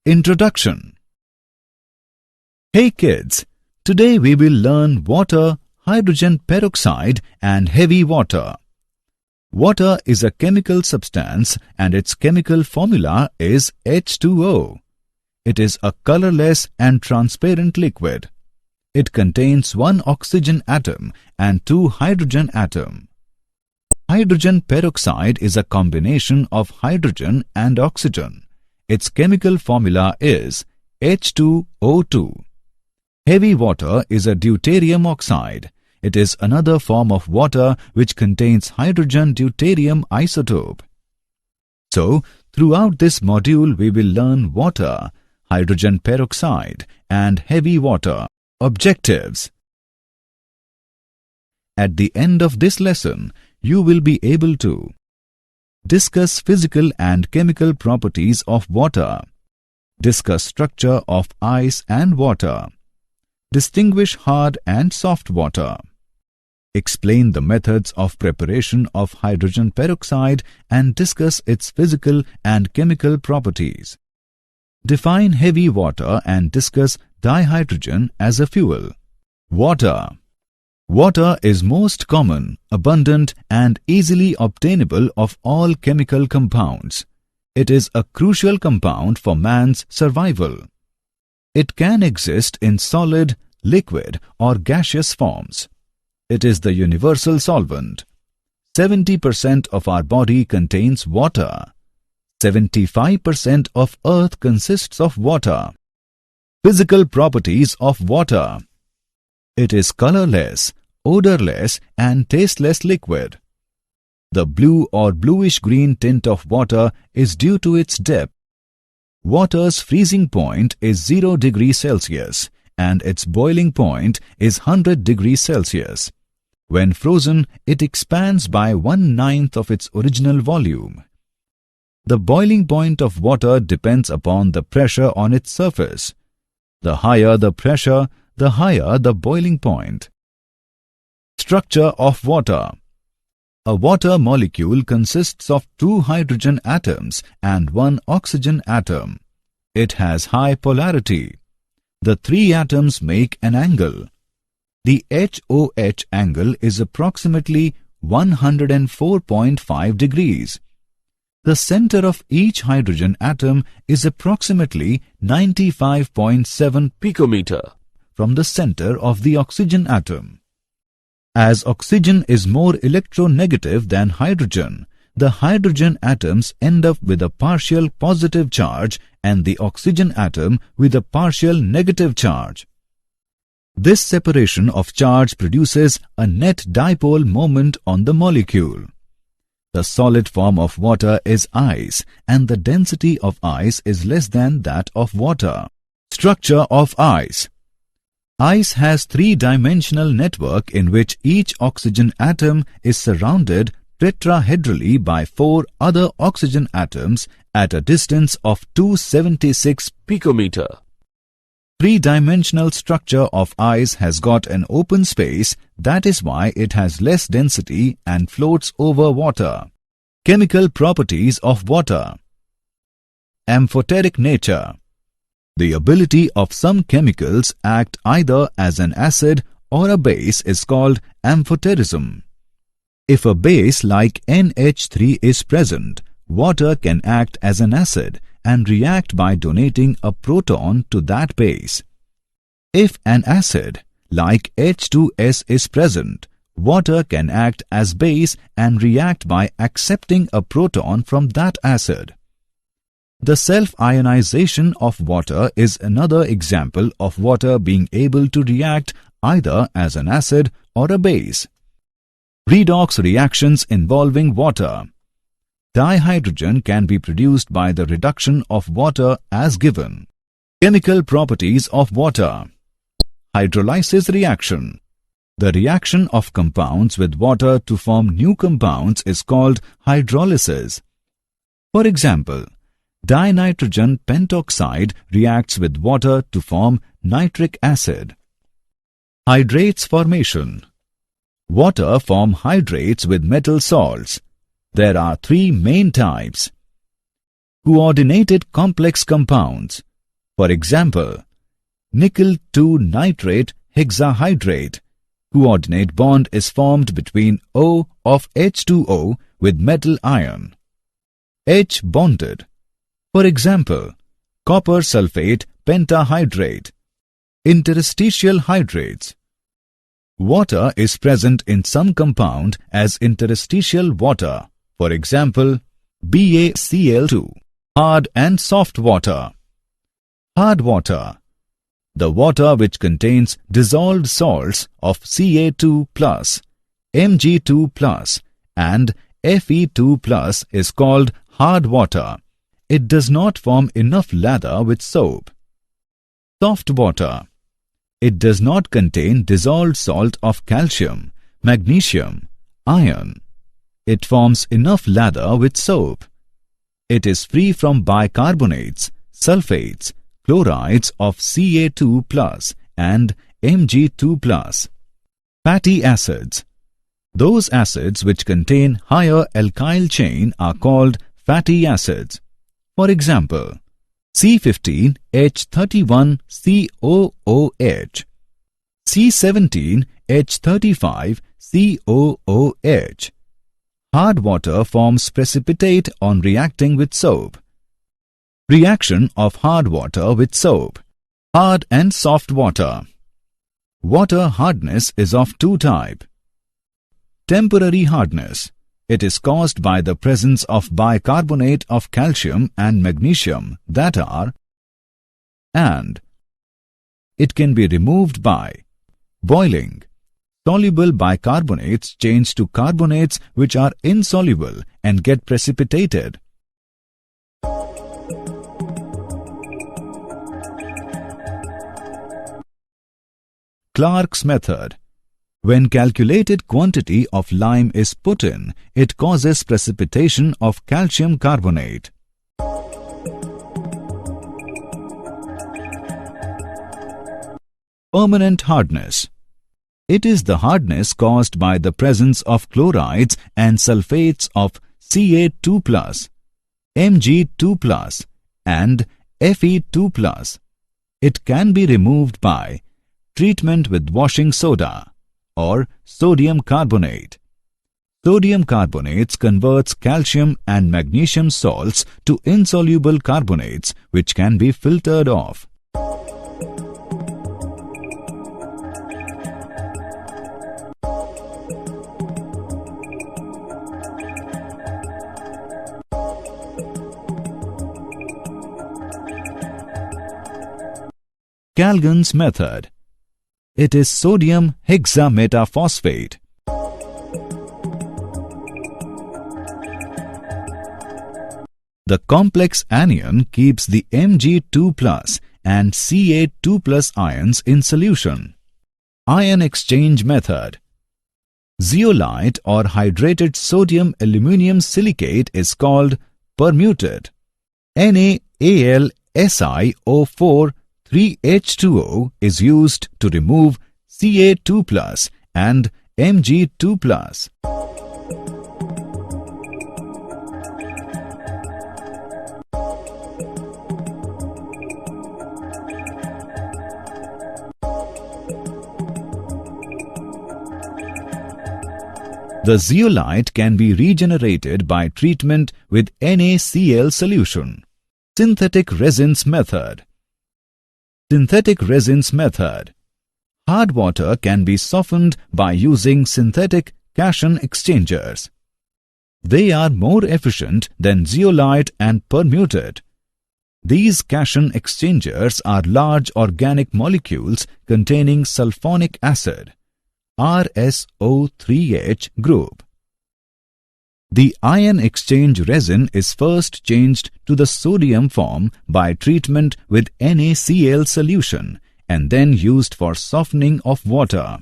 Introduction. Hey kids, today we will learn water, hydrogen peroxide and heavy water. Water is a chemical substance and its chemical formula is H2O. It is a colorless and transparent liquid. It contains one oxygen atom and two hydrogen atoms. Hydrogen peroxide is a combination of hydrogen and oxygen. Its chemical formula is H2O2. Heavy water is a deuterium oxide. It is another form of water which contains hydrogen deuterium isotope. So, throughout this module we will learn water, hydrogen peroxide and heavy water. Objectives. At the end of this lesson, you will be able to discuss physical and chemical properties of water, discuss structure of ice and water, distinguish hard and soft water, explain the methods of preparation of hydrogen peroxide and discuss its physical and chemical properties. Define heavy water and discuss dihydrogen as a fuel. Water. Water is most common, abundant and easily obtainable of all chemical compounds. It is a crucial compound for man's survival. It can exist in solid, liquid or gaseous forms. It is the universal solvent. 70% of our body contains water. 75% of Earth consists of water. Physical properties of water. It is colorless, odorless and tasteless liquid. The blue or bluish-green tint of water is due to its depth. Water's freezing point is 0 degrees Celsius and its boiling point is 100 degrees Celsius. When frozen, it expands by 1/9 of its original volume. The boiling point of water depends upon the pressure on its surface. The higher the pressure, the higher the boiling point. Structure of water. A water molecule consists of two hydrogen atoms and one oxygen atom. It has high polarity. The three atoms make an angle. The HOH angle is approximately 104.5 degrees. The center of each hydrogen atom is approximately 95.7 picometer from the center of the oxygen atom. As oxygen is more electronegative than hydrogen, the hydrogen atoms end up with a partial positive charge and the oxygen atom with a partial negative charge. This separation of charge produces a net dipole moment on the molecule. The solid form of water is ice and the density of ice is less than that of water. Structure of ice. Ice has three-dimensional network in which each oxygen atom is surrounded tetrahedrally by four other oxygen atoms at a distance of 276 picometer. Three-dimensional structure of ice has got an open space, that is why it has less density and floats over water. Chemical properties of water. Amphoteric nature. The ability of some chemicals act either as an acid or a base is called amphoterism. If a base like NH3 is present, water can act as an acid and react by donating a proton to that base. If an acid like H2S is present, water can act as base and react by accepting a proton from that acid. The self-ionization of water is another example of water being able to react either as an acid or a base. Redox reactions involving water. Dihydrogen can be produced by the reduction of water as given. Chemical properties of water. Hydrolysis reaction. The reaction of compounds with water to form new compounds is called hydrolysis. For example, dinitrogen pentoxide reacts with water to form nitric acid. Hydrates formation. Water form hydrates with metal salts. There are three main types. Coordinated complex compounds. For example, nickel 2 nitrate hexahydrate. Coordinate bond is formed between O of H2O with metal ion. H bonded. For example, copper sulfate pentahydrate. Interstitial hydrates. Water is present in some compound as interstitial water. For example, BaCl2. Hard and soft water. Hard water. The water which contains dissolved salts of Ca2+, Mg2+, and Fe2+ is called hard water. It does not form enough lather with soap. Soft water. It does not contain dissolved salt of calcium, magnesium, iron. It forms enough lather with soap. It is free from bicarbonates, sulfates, chlorides of Ca2+ and Mg2+. Fatty acids. Those acids which contain higher alkyl chain are called fatty acids. For example, C15H31COOH, C17H35COOH. Hard water forms precipitate on reacting with soap. Reaction of hard water with soap. Hard and soft water. Water hardness is of two types. Temporary hardness. It is caused by the presence of bicarbonate of calcium and magnesium that are, and it can be removed by boiling. Soluble bicarbonates change to carbonates which are insoluble and get precipitated. Clark's method. When calculated quantity of lime is put in, it causes precipitation of calcium carbonate. Permanent hardness. It is the hardness caused by the presence of chlorides and sulfates of Ca2+, Mg2+, and Fe2+. It can be removed by treatment with washing soda or sodium carbonate. Sodium carbonates converts calcium and magnesium salts to insoluble carbonates which can be filtered off. Calgon's method. It is sodium hexametaphosphate. The complex anion keeps the Mg2+ and Ca2+ ions in solution. Ion exchange method. Zeolite or hydrated sodium aluminium silicate is called permuted. NaAlSiO4 3H2O is used to remove Ca2+ and Mg2+. The zeolite can be regenerated by treatment with NaCl solution. Synthetic resins method. Synthetic resins method. Hard water can be softened by using synthetic cation exchangers. They are more efficient than zeolite and permuted. These cation exchangers are large organic molecules containing sulfonic acid, RSO3H group. The ion exchange resin is first changed to the sodium form by treatment with NaCl solution and then used for softening of water.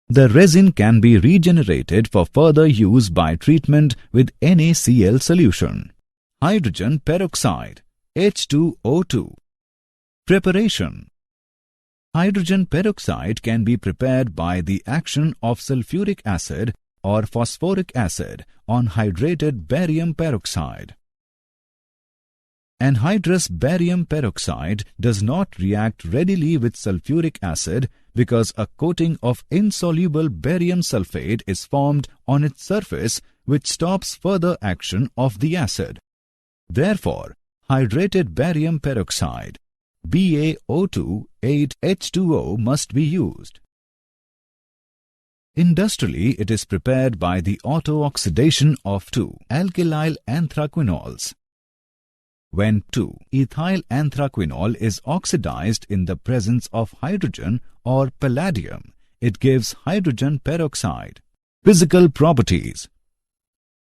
The resin can be regenerated for further use by treatment with NaCl solution. Hydrogen peroxide H2O2. Preparation. Hydrogen peroxide can be prepared by the action of sulfuric acid or phosphoric acid on hydrated barium peroxide. Anhydrous barium peroxide does not react readily with sulfuric acid because a coating of insoluble barium sulfate is formed on its surface, which stops further action of the acid. Therefore, hydrated barium peroxide BaO2,8H2O must be used. Industrially, it is prepared by the auto-oxidation of 2-alkylyl anthraquinols. When 2-ethyl anthraquinol is oxidized in the presence of hydrogen or palladium, it gives hydrogen peroxide. Physical properties.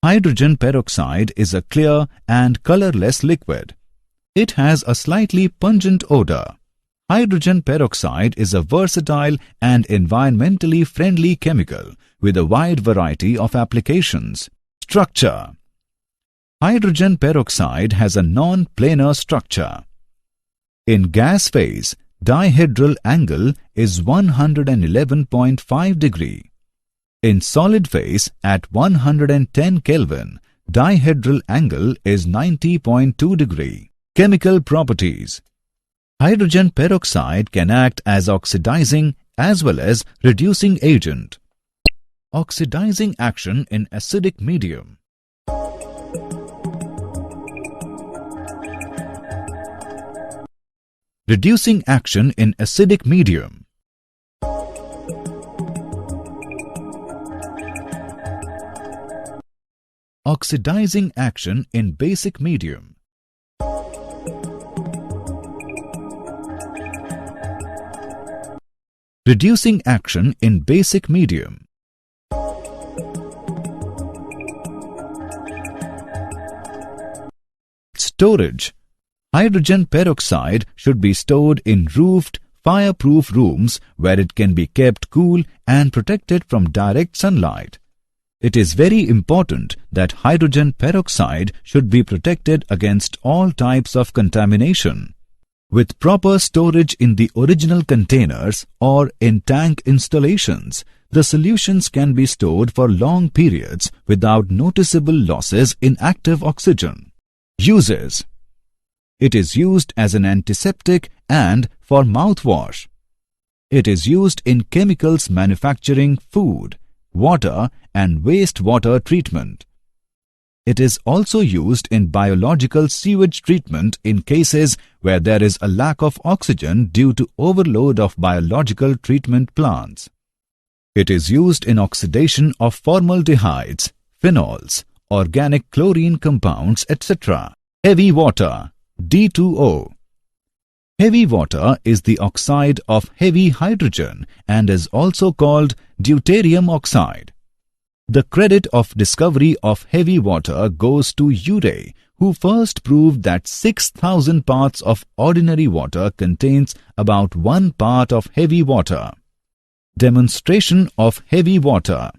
Hydrogen peroxide is a clear and colorless liquid. It has a slightly pungent odor. Hydrogen peroxide is a versatile and environmentally friendly chemical with a wide variety of applications. Structure. Hydrogen peroxide has a non-planar structure. In gas phase, dihedral angle is 111.5 degree. In solid phase, at 110 Kelvin, dihedral angle is 90.2 degree. Chemical properties. Hydrogen peroxide can act as oxidizing as well as reducing agent. Oxidizing action in acidic medium. Reducing action in acidic medium. Oxidizing action in basic medium. Reducing action in basic medium. Storage. Hydrogen peroxide should be stored in roofed, fireproof rooms where it can be kept cool and protected from direct sunlight. It is very important that hydrogen peroxide should be protected against all types of contamination. With proper storage in the original containers or in tank installations, the solutions can be stored for long periods without noticeable losses in active oxygen. Uses. It is used as an antiseptic and for mouthwash. It is used in chemicals manufacturing food, water and wastewater treatment. It is also used in biological sewage treatment in cases where there is a lack of oxygen due to overload of biological treatment plants. It is used in oxidation of formaldehydes, phenols, organic chlorine compounds, etc. Heavy water, D2O. Heavy water is the oxide of heavy hydrogen and is also called deuterium oxide. The credit of discovery of heavy water goes to Urey, who first proved that 6,000 parts of ordinary water contains about 1 part of heavy water. Demonstration of heavy water.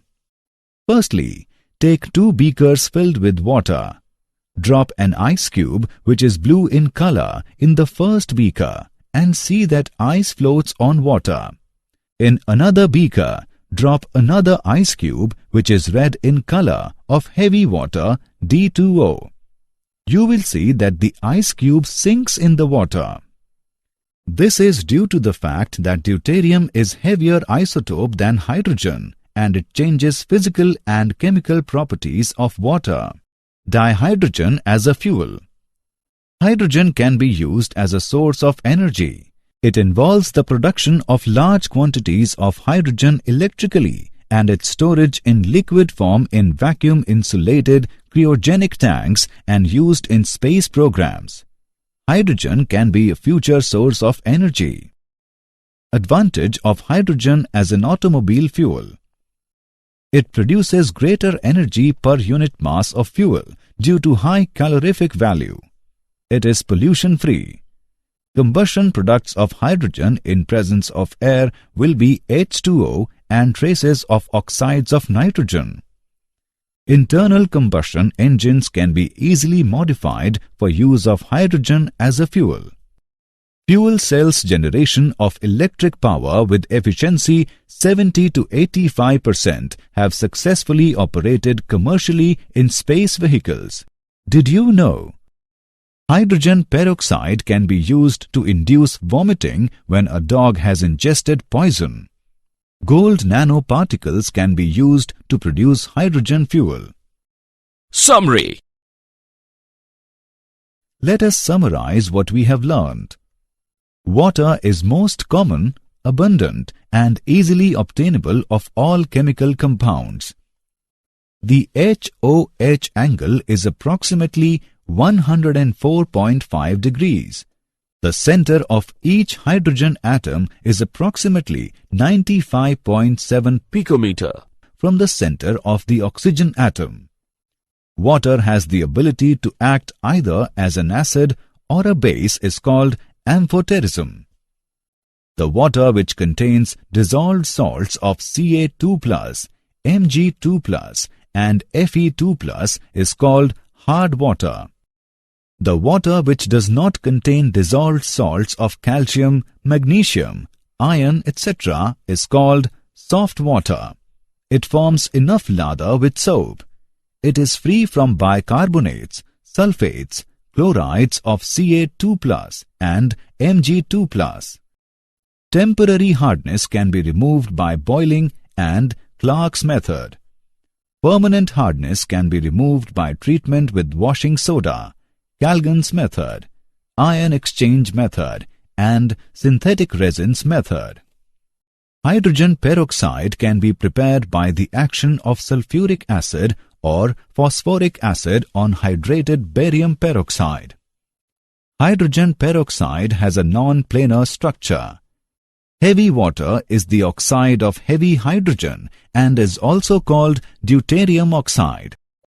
Firstly, take 2 beakers filled with water. Drop an ice cube which is blue in color in the first beaker and see that ice floats on water. In another beaker, drop another ice cube which is red in color of heavy water D2O. You will see that the ice cube sinks in the water. This is due to the fact that deuterium is heavier isotope than hydrogen and it changes physical and chemical properties of water. Dihydrogen as a fuel. Hydrogen can be used as a source of energy. It involves the production of large quantities of hydrogen electrically and its storage in liquid form in vacuum-insulated cryogenic tanks and used in space programs. Hydrogen can be a future source of energy. Advantage of hydrogen as an automobile fuel. It produces greater energy per unit mass of fuel due to high calorific value. It is pollution-free. Combustion products of hydrogen in presence of air will be H2O and traces of oxides of nitrogen. Internal combustion engines can be easily modified for use of hydrogen as a fuel. Fuel cells generation of electric power with efficiency 70 to 85% have successfully operated commercially in space vehicles. Did you know? Hydrogen peroxide can be used to induce vomiting when a dog has ingested poison. Gold nanoparticles can be used to produce hydrogen fuel. Summary. Let us summarize what we have learned. Water is most common, abundant, and easily obtainable of all chemical compounds. The HOH angle is approximately 104.5 degrees. The center of each hydrogen atom is approximately 95.7 picometer from the center of the oxygen atom. Water has the ability to act either as an acid or a base is called amphoterism. The water which contains dissolved salts of Ca2+, Mg2+, and Fe2+ is called hard water. The water which does not contain dissolved salts of calcium, magnesium, iron, etc. is called soft water. It forms enough lather with soap. It is free from bicarbonates, sulfates, chlorides of Ca2+ and Mg2+. Temporary hardness can be removed by boiling and Clark's method. Permanent hardness can be removed by treatment with washing soda, Calgon's method, ion exchange method, and synthetic resins method. Hydrogen peroxide can be prepared by the action of sulfuric acid or phosphoric acid on hydrated barium peroxide. Hydrogen peroxide has a non-planar structure. Heavy water is the oxide of heavy hydrogen and is also called deuterium oxide.